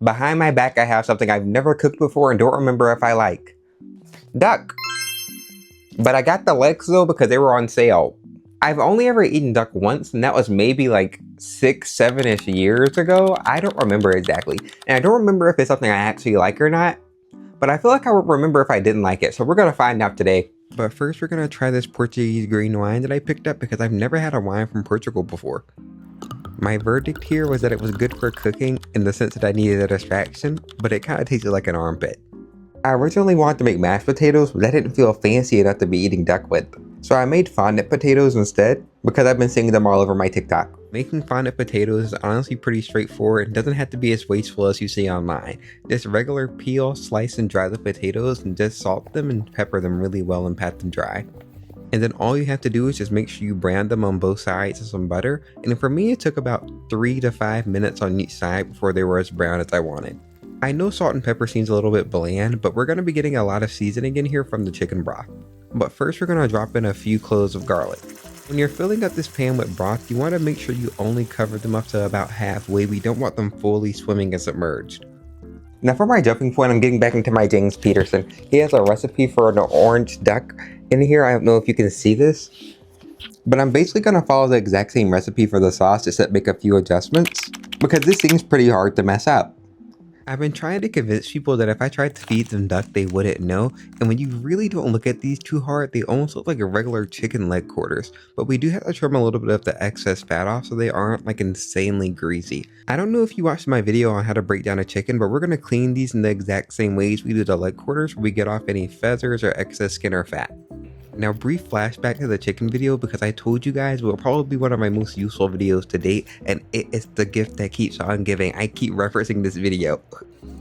Behind my back, I have something I've never cooked before and don't remember if I like. Duck. But I got the legs though because they were on sale. I've only ever eaten duck once, and that was maybe like 6, 7-ish years ago. I don't remember exactly. And I don't remember if it's something I actually like or not. But I feel like I would remember if I didn't like it, so we're gonna find out today. But first we're gonna try this Portuguese green wine that I picked up because I've never had a wine from Portugal before. My verdict here was that it was good for cooking in the sense that I needed a distraction, but it kind of tasted like an armpit. I originally wanted to make mashed potatoes, but that didn't feel fancy enough to be eating duck with. So I made fondant potatoes instead, because I've been seeing them all over my TikTok. Making fondant potatoes is honestly pretty straightforward and doesn't have to be as wasteful as you see online. Just regular peel, slice, and dry the potatoes and just salt them and pepper them really well and pat them dry. And then all you have to do is just make sure you brown them on both sides with some butter. And for me, it took about 3 to 5 minutes on each side before they were as brown as I wanted. I know salt and pepper seems a little bit bland, but we're going to be getting a lot of seasoning in here from the chicken broth. But first we're going to drop in a few cloves of garlic. When you're filling up this pan with broth, you want to make sure you only cover them up to about halfway. We don't want them fully swimming and submerged. Now for my jumping point, I'm getting back into my James Peterson. He has a recipe for an orange duck in here. I don't know if you can see this, but I'm basically going to follow the exact same recipe for the sauce, except make a few adjustments, because this seems pretty hard to mess up. I've been trying to convince people that if I tried to feed them duck, they wouldn't know, and when you really don't look at these too hard, they almost look like a regular chicken leg quarters, but we do have to trim a little bit of the excess fat off so they aren't like insanely greasy. I don't know if you watched my video on how to break down a chicken, but we're going to clean these in the exact same ways we do the leg quarters, where we get off any feathers or excess skin or fat. Now, brief flashback to the chicken video, because I told you guys it will probably be one of my most useful videos to date, and it is the gift that keeps on giving. I keep referencing this video.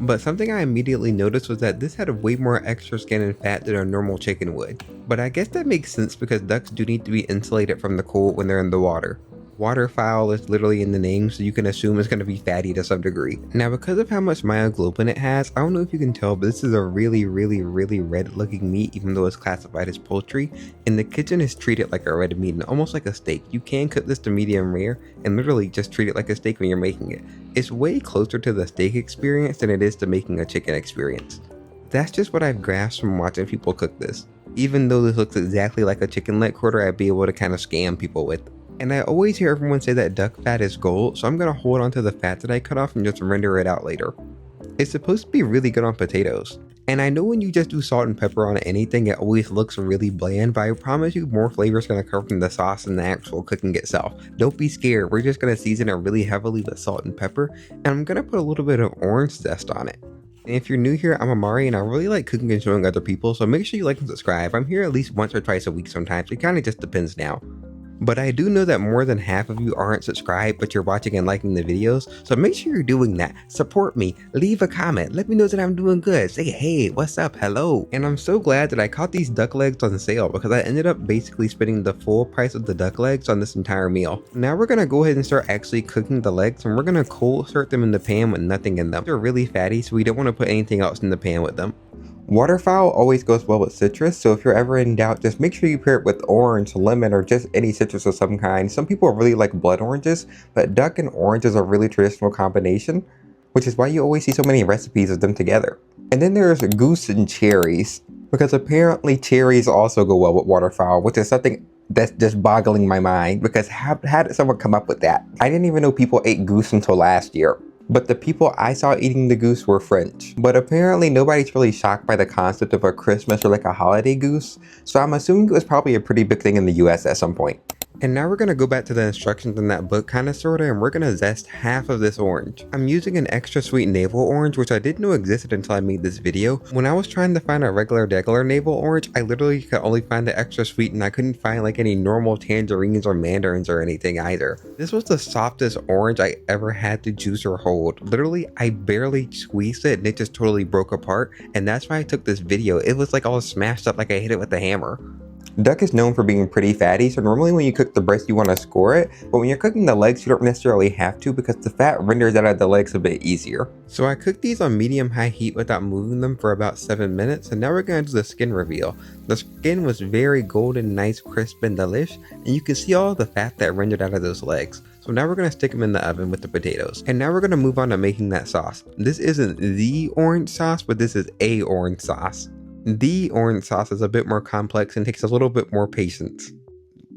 But something I immediately noticed was that this had way more extra skin and fat than a normal chicken would. But I guess that makes sense because ducks do need to be insulated from the cold when they're in the water. Waterfowl is literally in the name, so you can assume it's going to be fatty to some degree. Now, because of how much myoglobin it has, I don't know if you can tell, but this is a really red looking meat, even though it's classified as poultry. In the kitchen, it's treated like a red meat and almost like a steak. You can cook this to medium rare and literally just treat it like a steak when you're making it. It's way closer to the steak experience than it is to making a chicken experience. That's just what I've grasped from watching people cook this. Even though this looks exactly like a chicken leg quarter, I'd be able to kind of scam people with. And I always hear everyone say that duck fat is gold, so I'm going to hold on to the fat that I cut off and just render it out later. It's supposed to be really good on potatoes. And I know when you just do salt and pepper on anything, it always looks really bland, but I promise you more flavor is going to come from the sauce than the actual cooking itself. Don't be scared, we're just going to season it really heavily with salt and pepper, and I'm going to put a little bit of orange zest on it. And if you're new here, I'm Amari and I really like cooking and showing other people, so make sure you like and subscribe. I'm here at least once or twice a week sometimes, it kind of just depends now. But I do know that more than half of you aren't subscribed, but you're watching and liking the videos, so make sure you're doing that. Support me, leave a comment, let me know that I'm doing good, say hey, what's up, hello. And I'm so glad that I caught these duck legs on sale because I ended up basically spending the full price of the duck legs on this entire meal. Now we're gonna go ahead and start actually cooking the legs, and we're gonna cold start them in the pan with nothing in them. They're really fatty, so we don't want to put anything else in the pan with them. Waterfowl always goes well with citrus, so if you're ever in doubt, just make sure you pair it with orange, lemon, or just any citrus of some kind. Some people really like blood oranges, but duck and orange is a really traditional combination, which is why you always see so many recipes of them together. And then there's goose and cherries, because apparently cherries also go well with waterfowl, which is something that's just boggling my mind, because how did someone come up with that? I didn't even know people ate goose until last year. But the people I saw eating the goose were French. But apparently nobody's really shocked by the concept of a Christmas or like a holiday goose, so I'm assuming it was probably a pretty big thing in the US at some point. And now we're going to go back to the instructions in that book kind of sorta, and we're going to zest half of this orange. I'm using an extra sweet navel orange, which I didn't know existed until I made this video. When I was trying to find a regular navel orange, I literally could only find the extra sweet, and I couldn't find like any normal tangerines or mandarins or anything either. This was the softest orange I ever had to juice or hold. Literally, I barely squeezed it and it just totally broke apart, and that's why I took this video. It was like all smashed up like I hit it with a hammer. Duck is known for being pretty fatty, so normally when you cook the breast you want to score it, but when you're cooking the legs you don't necessarily have to because the fat renders out of the legs a bit easier. So I cooked these on medium-high heat without moving them for about 7 minutes, and now we're going to do the skin reveal. The skin was very golden, nice, crisp, and delish, and you can see all the fat that rendered out of those legs. So now we're gonna stick them in the oven with the potatoes. And now we're gonna move on to making that sauce. This isn't the orange sauce, but this is a orange sauce. The orange sauce is a bit more complex and takes a little bit more patience.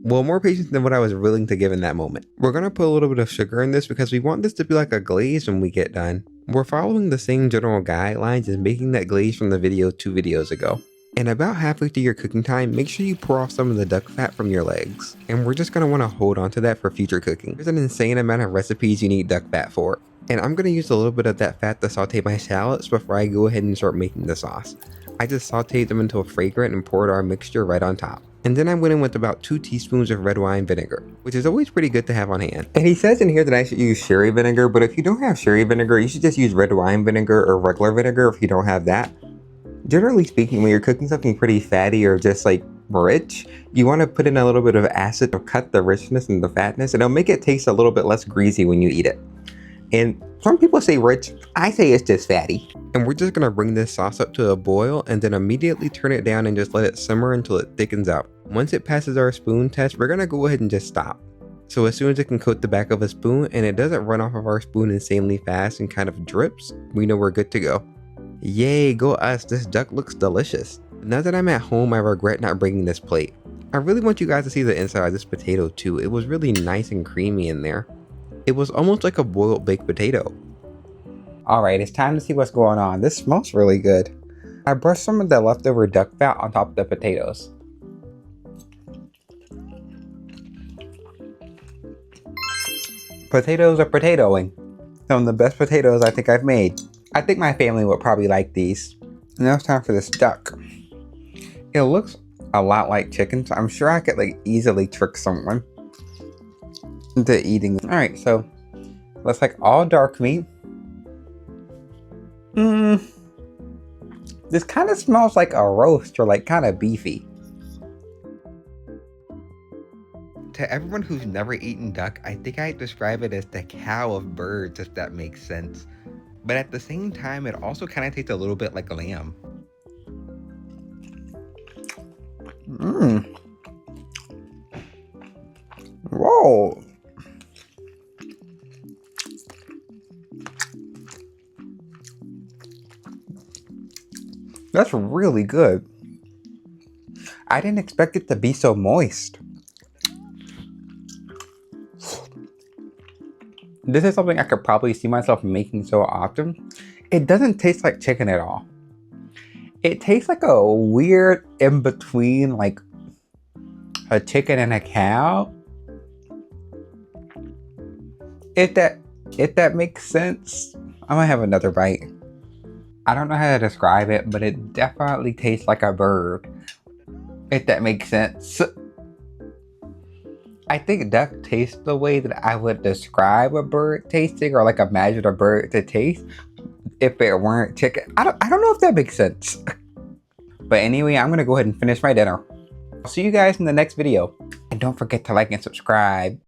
Well, more patience than what I was willing to give in that moment. We're gonna put a little bit of sugar in this because we want this to be like a glaze when we get done. We're following the same general guidelines as making that glaze from the video 2 videos ago. And about halfway through your cooking time, make sure you pour off some of the duck fat from your legs. And we're just gonna wanna hold on to that for future cooking. There's an insane amount of recipes you need duck fat for. And I'm gonna use a little bit of that fat to saute my shallots before I go ahead and start making the sauce. I just sauteed them until fragrant and poured our mixture right on top. And then I went in with about 2 teaspoons of red wine vinegar, which is always pretty good to have on hand. And he says in here that I should use sherry vinegar, but if you don't have sherry vinegar, you should just use red wine vinegar or regular vinegar if you don't have that. Generally speaking, when you're cooking something pretty fatty or just like rich, you want to put in a little bit of acid to cut the richness and the fatness, and it'll make it taste a little bit less greasy when you eat it. And some people say rich, I say it's just fatty. And we're just gonna bring this sauce up to a boil and then immediately turn it down and just let it simmer until it thickens up. Once it passes our spoon test, we're gonna go ahead and just stop. So as soon as it can coat the back of a spoon and it doesn't run off of our spoon insanely fast and kind of drips, we know we're good to go. Yay, go us, this duck looks delicious. Now that I'm at home, I regret not bringing this plate. I really want you guys to see the inside of this potato too. It was really nice and creamy in there. It was almost like a boiled baked potato. Alright, it's time to see what's going on. This smells really good. I brushed some of the leftover duck fat on top of the potatoes. Potatoes are potatoing. Some of the best potatoes I think I've made. I think my family would probably like these. Now it's time for this duck. It looks a lot like chicken, so I'm sure I could like easily trick someone into eating. Alright, so looks like all dark meat. This kind of smells like a roast or like kind of beefy. To everyone who's never eaten duck, I think I'd describe it as the cow of birds, if that makes sense. But at the same time, it also kind of tastes a little bit like a lamb. Whoa. That's really good. I didn't expect it to be so moist. This is something I could probably see myself making so often. It doesn't taste like chicken at all. It tastes like a weird in-between, like a chicken and a cow. If that makes sense. I'm gonna have another bite. I don't know how to describe it, but it definitely tastes like a bird. If that makes sense. I think duck tastes the way that I would describe a bird tasting, or like imagine a bird to taste if it weren't chicken. I don't know if that makes sense. But anyway, I'm gonna go ahead and finish my dinner. I'll see you guys in the next video. And don't forget to like and subscribe.